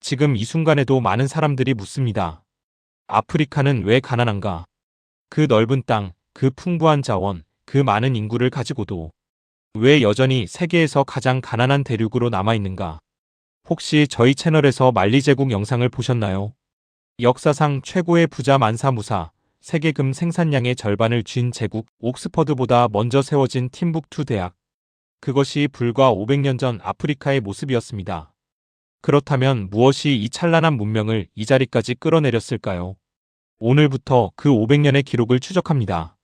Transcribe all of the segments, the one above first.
지금 이 순간에도 많은 사람들이 묻습니다. 아프리카는 왜 가난한가? 그 넓은 땅, 그 풍부한 자원, 그 많은 인구를 가지고도 왜 여전히 세계에서 가장 가난한 대륙으로 남아있는가? 혹시 저희 채널에서 말리 제국 영상을 보셨나요? 역사상 최고의 부자 만사무사, 세계 금 생산량의 절반을 쥔 제국 옥스퍼드보다 먼저 세워진 팀북투 대학. 그것이 불과 500년 전 아프리카의 모습이었습니다. 그렇다면 무엇이 이 찬란한 문명을 이 자리까지 끌어내렸을까요? 오늘부터 그 500년의 기록을 추적합니다.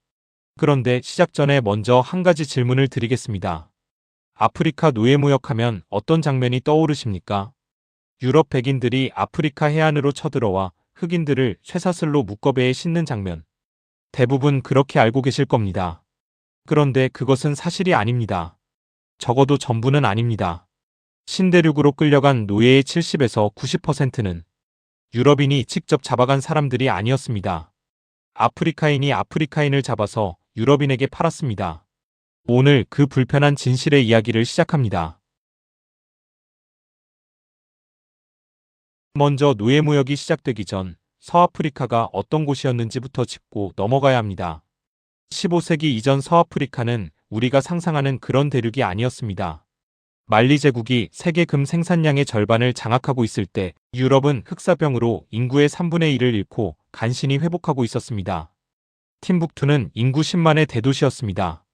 그런데 시작 전에 먼저 한 가지 질문을 드리겠습니다. 아프리카 노예무역하면 어떤 장면이 떠오르십니까? 유럽 백인들이 아프리카 해안으로 쳐들어와 흑인들을 쇠사슬로 묶어배에 싣는 장면. 대부분 그렇게 알고 계실 겁니다. 그런데 그것은 사실이 아닙니다. 적어도 전부는 아닙니다. 신대륙으로 끌려간 노예의 70에서 90%는 유럽인이 직접 잡아간 사람들이 아니었습니다. 아프리카인이 아프리카인을 잡아서 유럽인에게 팔았습니다. 오늘 그 불편한 진실의 이야기를 시작합니다. 먼저 노예무역이 시작되기 전 서아프리카가 어떤 곳이었는지부터 짚고 넘어가야 합니다. 15세기 이전 서아프리카는 우리가 상상하는 그런 대륙이 아니었습니다. 말리 제국이 세계 금 생산량의 절반을 장악하고 있을 때 유럽은 흑사병으로 인구의 3분의 1을 잃고 간신히 회복하고 있었습니다. 팀북투는 인구 10만의 대도시였습니다.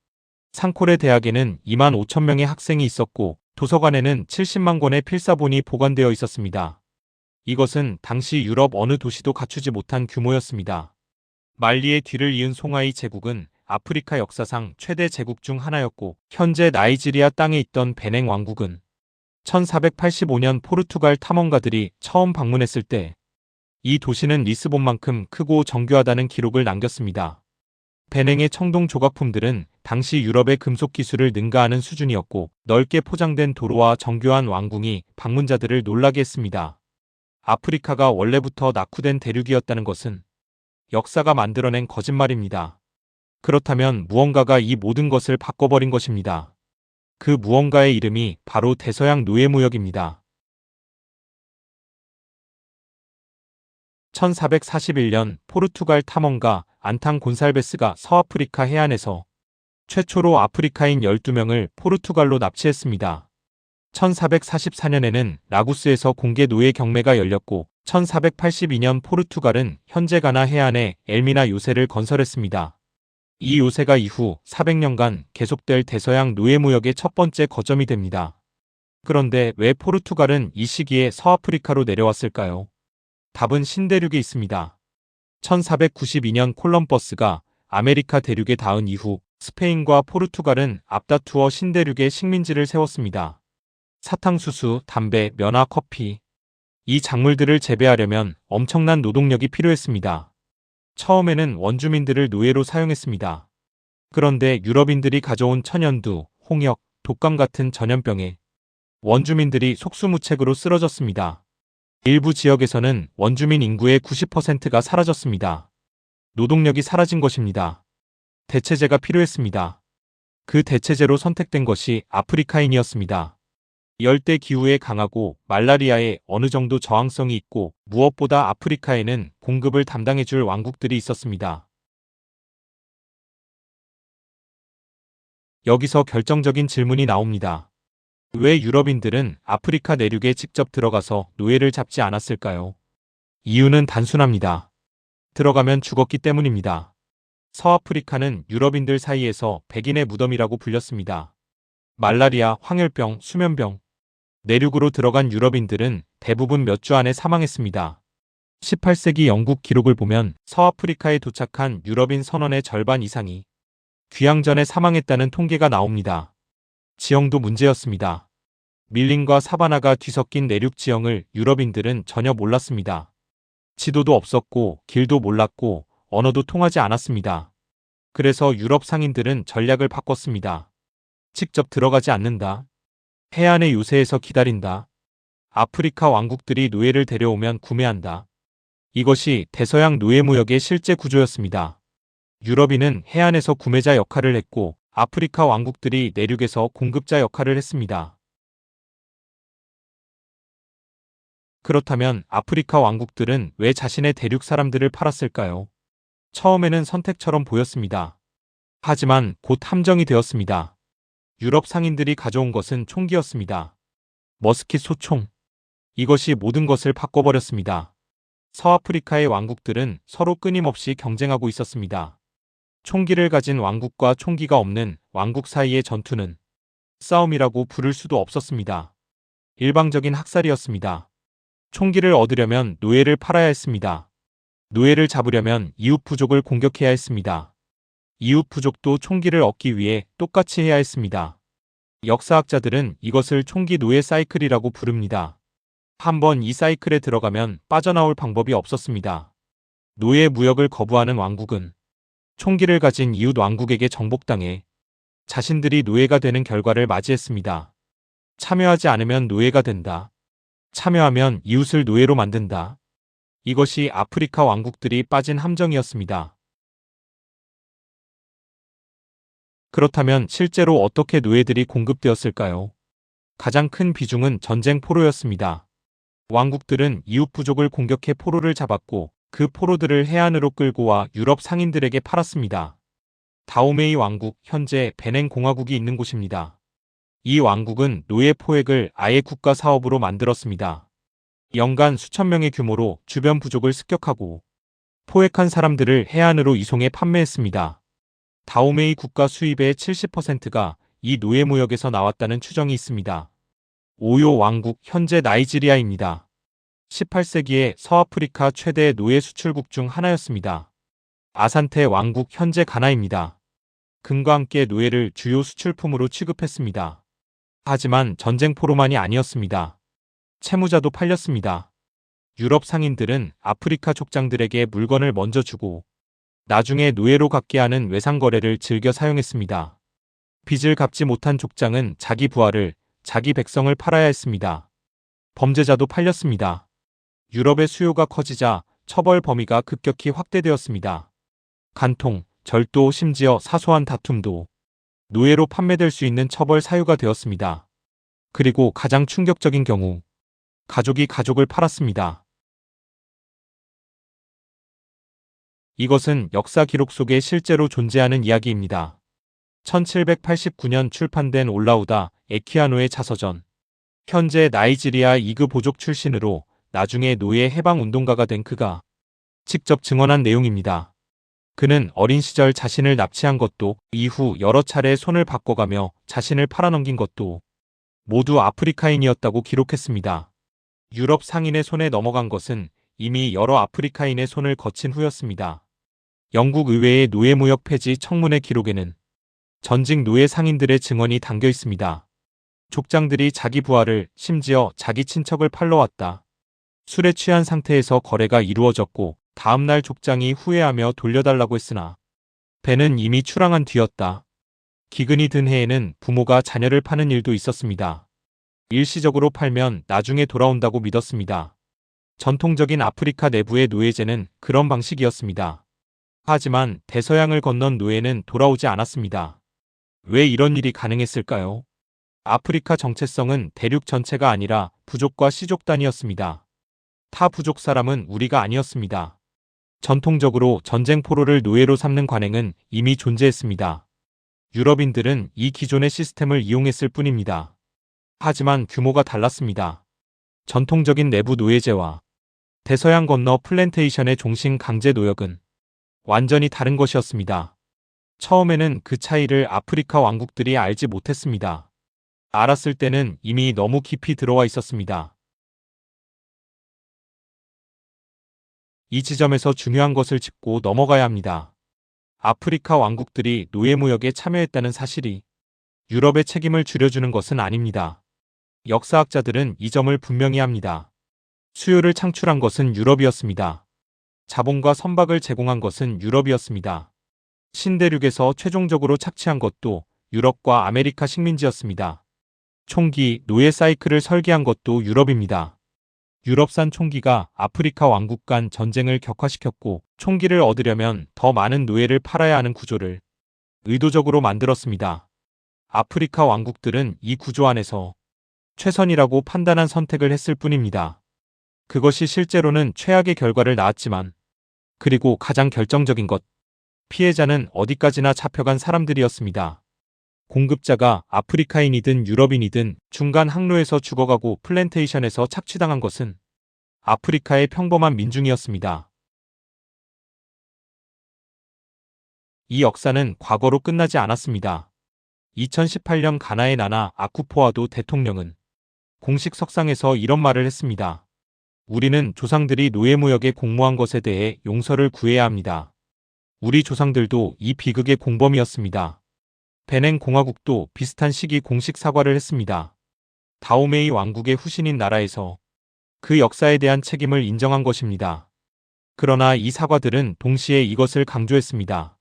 상콜의 대학에는 2만 5천 명의 학생이 있었고 도서관에는 70만 권의 필사본이 보관되어 있었습니다. 이것은 당시 유럽 어느 도시도 갖추지 못한 규모였습니다. 말리의 뒤를 이은 송하이 제국은 아프리카 역사상 최대 제국 중 하나였고 현재 나이지리아 땅에 있던 베냉 왕국은 1485년 포르투갈 탐험가들이 처음 방문했을 때 이 도시는 리스본만큼 크고 정교하다는 기록을 남겼습니다. 베냉의 청동 조각품들은 당시 유럽의 금속 기술을 능가하는 수준이었고 넓게 포장된 도로와 정교한 왕궁이 방문자들을 놀라게 했습니다. 아프리카가 원래부터 낙후된 대륙이었다는 것은 역사가 만들어낸 거짓말입니다. 그렇다면 무언가가 이 모든 것을 바꿔버린 것입니다. 그 무언가의 이름이 바로 대서양 노예무역입니다. 1441년 포르투갈 탐험가 안탕 곤살베스가 서아프리카 해안에서 최초로 아프리카인 12명을 포르투갈로 납치했습니다. 1444년에는 라구스에서 공개 노예 경매가 열렸고 1482년 포르투갈은 현재 가나 해안에 엘미나 요새를 건설했습니다. 이 요새가 이후 400년간 계속될 대서양 노예무역의 첫 번째 거점이 됩니다. 그런데 왜 포르투갈은 이 시기에 서아프리카로 내려왔을까요? 답은 신대륙에 있습니다. 1492년 콜럼버스가 아메리카 대륙에 닿은 이후 스페인과 포르투갈은 앞다투어 신대륙에 식민지를 세웠습니다. 사탕수수, 담배, 면화, 커피. 이 작물들을 재배하려면 엄청난 노동력이 필요했습니다. 처음에는 원주민들을 노예로 사용했습니다. 그런데 유럽인들이 가져온 천연두, 홍역, 독감 같은 전염병에 원주민들이 속수무책으로 쓰러졌습니다. 일부 지역에서는 원주민 인구의 90%가 사라졌습니다. 노동력이 사라진 것입니다. 대체제가 필요했습니다. 그 대체제로 선택된 것이 아프리카인이었습니다. 열대 기후에 강하고 말라리아에 어느 정도 저항성이 있고 무엇보다 아프리카에는 공급을 담당해줄 왕국들이 있었습니다. 여기서 결정적인 질문이 나옵니다. 왜 유럽인들은 아프리카 내륙에 직접 들어가서 노예를 잡지 않았을까요? 이유는 단순합니다. 들어가면 죽었기 때문입니다. 서아프리카는 유럽인들 사이에서 백인의 무덤이라고 불렸습니다. 말라리아, 황열병, 수면병. 내륙으로 들어간 유럽인들은 대부분 몇 주 안에 사망했습니다. 18세기 영국 기록을 보면 서아프리카에 도착한 유럽인 선원의 절반 이상이 귀향전에 사망했다는 통계가 나옵니다. 지형도 문제였습니다. 밀림과 사바나가 뒤섞인 내륙 지형을 유럽인들은 전혀 몰랐습니다. 지도도 없었고 길도 몰랐고 언어도 통하지 않았습니다. 그래서 유럽 상인들은 전략을 바꿨습니다. 직접 들어가지 않는다. 해안의 요새에서 기다린다. 아프리카 왕국들이 노예를 데려오면 구매한다. 이것이 대서양 노예무역의 실제 구조였습니다. 유럽인은 해안에서 구매자 역할을 했고 아프리카 왕국들이 내륙에서 공급자 역할을 했습니다. 그렇다면 아프리카 왕국들은 왜 자신의 대륙 사람들을 팔았을까요? 처음에는 선택처럼 보였습니다. 하지만 곧 함정이 되었습니다. 유럽 상인들이 가져온 것은 총기였습니다. 머스킷 소총. 이것이 모든 것을 바꿔버렸습니다. 서아프리카의 왕국들은 서로 끊임없이 경쟁하고 있었습니다. 총기를 가진 왕국과 총기가 없는 왕국 사이의 전투는 싸움이라고 부를 수도 없었습니다. 일방적인 학살이었습니다. 총기를 얻으려면 노예를 팔아야 했습니다. 노예를 잡으려면 이웃 부족을 공격해야 했습니다. 이웃 부족도 총기를 얻기 위해 똑같이 해야 했습니다. 역사학자들은 이것을 총기 노예 사이클이라고 부릅니다. 한번 이 사이클에 들어가면 빠져나올 방법이 없었습니다. 노예 무역을 거부하는 왕국은 총기를 가진 이웃 왕국에게 정복당해 자신들이 노예가 되는 결과를 맞이했습니다. 참여하지 않으면 노예가 된다. 참여하면 이웃을 노예로 만든다. 이것이 아프리카 왕국들이 빠진 함정이었습니다. 그렇다면 실제로 어떻게 노예들이 공급되었을까요? 가장 큰 비중은 전쟁 포로였습니다. 왕국들은 이웃 부족을 공격해 포로를 잡았고 그 포로들을 해안으로 끌고 와 유럽 상인들에게 팔았습니다. 다오메이 왕국, 현재 베냉 공화국이 있는 곳입니다. 이 왕국은 노예 포획을 아예 국가 사업으로 만들었습니다. 연간 수천 명의 규모로 주변 부족을 습격하고 포획한 사람들을 해안으로 이송해 판매했습니다. 다오메이 국가 수입의 70%가 이 노예 무역에서 나왔다는 추정이 있습니다. 오요 왕국, 현재 나이지리아입니다. 18세기에 서아프리카 최대 노예 수출국 중 하나였습니다. 아산테 왕국, 현재 가나입니다. 금과 함께 노예를 주요 수출품으로 취급했습니다. 하지만 전쟁 포로만이 아니었습니다. 채무자도 팔렸습니다. 유럽 상인들은 아프리카 족장들에게 물건을 먼저 주고 나중에 노예로 갖게 하는 외상거래를 즐겨 사용했습니다. 빚을 갚지 못한 족장은 자기 부하를, 자기 백성을 팔아야 했습니다. 범죄자도 팔렸습니다. 유럽의 수요가 커지자 처벌 범위가 급격히 확대되었습니다. 간통, 절도, 심지어 사소한 다툼도 노예로 판매될 수 있는 처벌 사유가 되었습니다. 그리고 가장 충격적인 경우, 가족이 가족을 팔았습니다. 이것은 역사 기록 속에 실제로 존재하는 이야기입니다. 1789년 출판된 올라우다 에퀴아노의 자서전. 현재 나이지리아 2급 보족 출신으로 나중에 노예 해방 운동가가 된 그가 직접 증언한 내용입니다. 그는 어린 시절 자신을 납치한 것도 이후 여러 차례 손을 바꿔가며 자신을 팔아넘긴 것도 모두 아프리카인이었다고 기록했습니다. 유럽 상인의 손에 넘어간 것은 이미 여러 아프리카인의 손을 거친 후였습니다. 영국 의회의 노예무역 폐지 청문회 기록에는 전직 노예 상인들의 증언이 담겨 있습니다. 족장들이 자기 부하를, 심지어 자기 친척을 팔러 왔다. 술에 취한 상태에서 거래가 이루어졌고 다음날 족장이 후회하며 돌려달라고 했으나 배는 이미 출항한 뒤였다. 기근이 든 해에는 부모가 자녀를 파는 일도 있었습니다. 일시적으로 팔면 나중에 돌아온다고 믿었습니다. 전통적인 아프리카 내부의 노예제는 그런 방식이었습니다. 하지만 대서양을 건넌 노예는 돌아오지 않았습니다. 왜 이런 일이 가능했을까요? 아프리카 정체성은 대륙 전체가 아니라 부족과 시족 단위였습니다. 타 부족 사람은 우리가 아니었습니다. 전통적으로 전쟁 포로를 노예로 삼는 관행은 이미 존재했습니다. 유럽인들은 이 기존의 시스템을 이용했을 뿐입니다. 하지만 규모가 달랐습니다. 전통적인 내부 노예제와 대서양 건너 플랜테이션의 종신 강제 노역은 완전히 다른 것이었습니다. 처음에는 그 차이를 아프리카 왕국들이 알지 못했습니다. 알았을 때는 이미 너무 깊이 들어와 있었습니다. 이 지점에서 중요한 것을 짚고 넘어가야 합니다. 아프리카 왕국들이 노예무역에 참여했다는 사실이 유럽의 책임을 줄여주는 것은 아닙니다. 역사학자들은 이 점을 분명히 합니다. 수요를 창출한 것은 유럽이었습니다. 자본과 선박을 제공한 것은 유럽이었습니다. 신대륙에서 최종적으로 착취한 것도 유럽과 아메리카 식민지였습니다. 총기, 노예 사이클을 설계한 것도 유럽입니다. 유럽산 총기가 아프리카 왕국 간 전쟁을 격화시켰고 총기를 얻으려면 더 많은 노예를 팔아야 하는 구조를 의도적으로 만들었습니다. 아프리카 왕국들은 이 구조 안에서 최선이라고 판단한 선택을 했을 뿐입니다. 그것이 실제로는 최악의 결과를 낳았지만, 그리고 가장 결정적인 것, 피해자는 어디까지나 잡혀간 사람들이었습니다. 공급자가 아프리카인이든 유럽인이든 중간 항로에서 죽어가고 플랜테이션에서 착취당한 것은 아프리카의 평범한 민중이었습니다. 이 역사는 과거로 끝나지 않았습니다. 2018년 가나의 나나 아쿠포아도 대통령은 공식 석상에서 이런 말을 했습니다. 우리는 조상들이 노예무역에 공모한 것에 대해 용서를 구해야 합니다. 우리 조상들도 이 비극의 공범이었습니다. 베냉 공화국도 비슷한 시기 공식 사과를 했습니다. 다오메이 왕국의 후신인 나라에서 그 역사에 대한 책임을 인정한 것입니다. 그러나 이 사과들은 동시에 이것을 강조했습니다.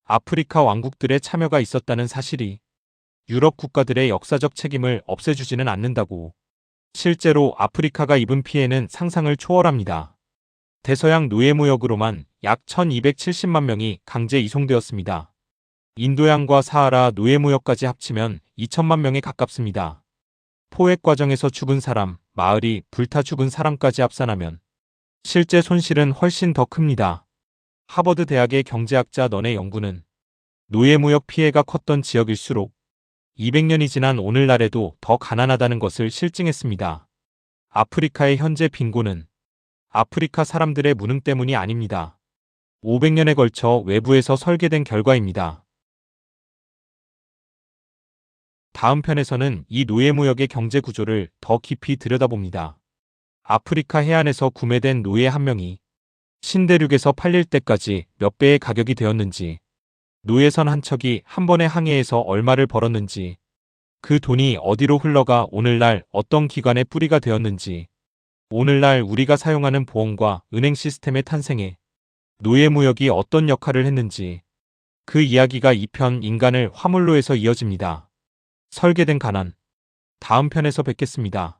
아프리카 왕국들의 참여가 있었다는 사실이 유럽 국가들의 역사적 책임을 없애주지는 않는다고. 실제로 아프리카가 입은 피해는 상상을 초월합니다. 대서양 노예무역으로만 약 1270만 명이 강제 이송되었습니다. 인도양과 사하라 노예무역까지 합치면 2천만 명에 가깝습니다. 포획 과정에서 죽은 사람, 마을이 불타 죽은 사람까지 합산하면 실제 손실은 훨씬 더 큽니다. 하버드 대학의 경제학자 넌의 연구는 노예무역 피해가 컸던 지역일수록 200년이 지난 오늘날에도 더 가난하다는 것을 실증했습니다. 아프리카의 현재 빈곤은 아프리카 사람들의 무능 때문이 아닙니다. 500년에 걸쳐 외부에서 설계된 결과입니다. 다음 편에서는 이 노예무역의 경제 구조를 더 깊이 들여다봅니다. 아프리카 해안에서 구매된 노예 한 명이 신대륙에서 팔릴 때까지 몇 배의 가격이 되었는지, 노예선 한 척이 한 번의 항해에서 얼마를 벌었는지, 그 돈이 어디로 흘러가 오늘날 어떤 기관의 뿌리가 되었는지, 오늘날 우리가 사용하는 보험과 은행 시스템의 탄생에 노예무역이 어떤 역할을 했는지, 그 이야기가 2편 인간을 화물로에서 이어집니다. 설계된 가난. 다음 편에서 뵙겠습니다.